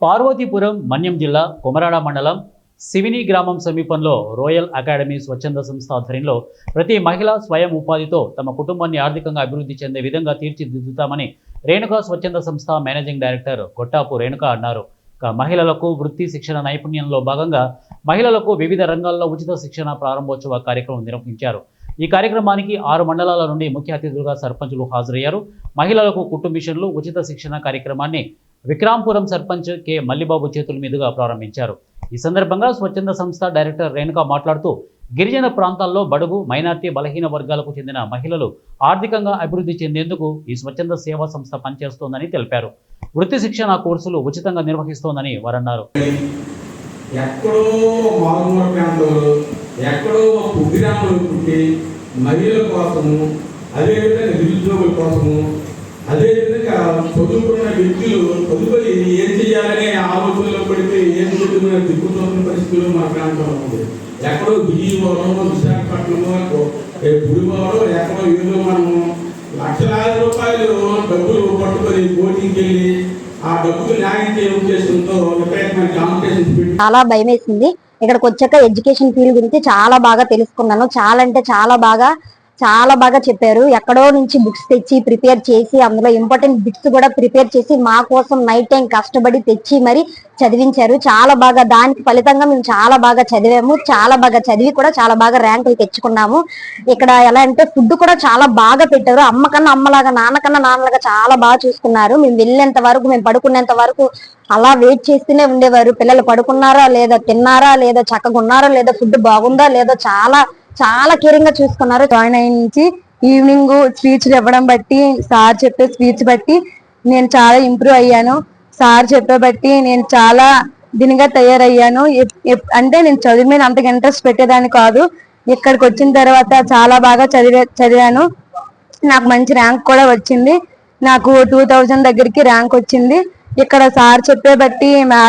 పార్వతీపురం మన్యం జిల్లా కొమరాడ మండలం సివిని గ్రామం సమీపంలో రోయల్ అకాడమీ స్వచ్ఛంద సంస్థ ఆధ్వర్యంలో ప్రతి మహిళ స్వయం ఉపాధితో తమ కుటుంబాన్ని ఆర్థికంగా అభివృద్ధి చెందే విధంగా తీర్చిదిద్దుతామని రేణుకా స్వచ్ఛంద సంస్థ మేనేజింగ్ డైరెక్టర్ గొట్టాపు రేణుక అన్నారు. మహిళలకు వృత్తి శిక్షణ నైపుణ్యంలో భాగంగా మహిళలకు వివిధ రంగాల్లో ఉచిత శిక్షణ ప్రారంభోత్సవ కార్యక్రమం నిర్వహించారు. ఈ కార్యక్రమానికి 6 మండలాల నుండి ముఖ్య అతిథులుగా సర్పంచులు హాజరయ్యారు. మహిళలకు కుటుంబ మిషన్లు ఉచిత శిక్షణ కార్యక్రమాన్ని విక్రాంపురం సర్పంచ్ కె మల్లిబాబు చేతుల మీదుగా ప్రారంభించారు. ఈ సందర్భంగా స్వచ్ఛంద సంస్థ డైరెక్టర్ రేణుక మాట్లాడుతూ గిరిజన ప్రాంతాల్లో బడుగు మైనార్టీ బలహీన వర్గాలకు చెందిన మహిళలు ఆర్థికంగా అభివృద్ధి చెందేందుకు ఈ స్వచ్ఛంద సేవా సంస్థ పనిచేస్తోందని తెలిపారు. వృత్తి శిక్షణ కోర్సులు ఉచితంగా నిర్వహిస్తోందని వారన్నారు. ఎక్కడో మారుమూల ప్రాంతంలో ఎక్కడో కుగ్రామంలో పుట్టి మహిళల కోసము, అదేవిధంగా నిరుద్యోగుల కోసము, అదేవిధంగా చదువుకున్న వ్యక్తులు తదుపరి ఏం చేయాలనే ఆలోచనలో పడితే ఏం చదువుకున్న దిక్కుతోన్న పరిస్థితులు మన ప్రాంతంలో ఉంది. ఎక్కడో విజయవాడో, విశాఖపట్నమో, గుడివాడో ఎక్కడో ఏదో మనము లక్షలాది రూపాయలు డబ్బులు పట్టుకొని కోటింగ్కి వెళ్ళి ఆ డబ్బులు న్యాయం చేయ ఉద్దేశంతో విపరీతమైన కాంపిటీషన్స్ పెట్టి చాలా భయం వేసింది. ఇక్కడికి వచ్చాక ఎడ్యుకేషన్ ఫీల్డ్ గురించి చాలా బాగా తెలుసుకున్నాను. చాలా అంటే చాలా బాగా చెప్పారు. ఎక్కడో నుంచి బుక్స్ తెచ్చి ప్రిపేర్ చేసి అందులో ఇంపార్టెంట్ బిట్స్ కూడా ప్రిపేర్ చేసి మా కోసం నైట్ టైం కష్టపడి తెచ్చి మరి చదివించారు. చాలా బాగా దానికి ఫలితంగా మేము చాలా బాగా చదివాము. చాలా బాగా చదివి కూడా చాలా బాగా ర్యాంకులు తెచ్చుకున్నాము. ఇక్కడ ఎలా అంటే ఫుడ్ కూడా చాలా బాగా పెట్టారు. అమ్మ కన్నా అమ్మలాగా, నాన్న కన్నా నాన్నలాగా చాలా బాగా చూసుకున్నారు. మేము వెళ్ళేంత వరకు, మేము పడుకునేంత వరకు అలా వెయిట్ చేస్తూనే ఉండేవారు. పిల్లలు పడుకున్నారా లేదా, తిన్నారా లేదా, చక్కగా ఉన్నారా లేదా, ఫుడ్ బాగుందా లేదా, చాలా కేరింగ్ గా చూసుకున్నారు. జాయిన్ అయిన నుంచి ఈవినింగ్ స్పీచ్లు ఇవ్వడం బట్టి, సార్ చెప్పే స్పీచ్ బట్టి నేను చాలా ఇంప్రూవ్ అయ్యాను. సార్ చెప్పే బట్టి నేను చాలా దీనిగా తయారయ్యాను. అంటే నేను చదువు మీద అంతగా ఇంట్రెస్ట్ పెట్టేదాన్ని కాదు. ఇక్కడికి వచ్చిన తర్వాత చాలా బాగా చదివాను. నాకు మంచి ర్యాంక్ కూడా వచ్చింది. నాకు 2000 దగ్గరికి ర్యాంక్ వచ్చింది. ఇక్కడ సార్ చెప్పే బట్టి మేడం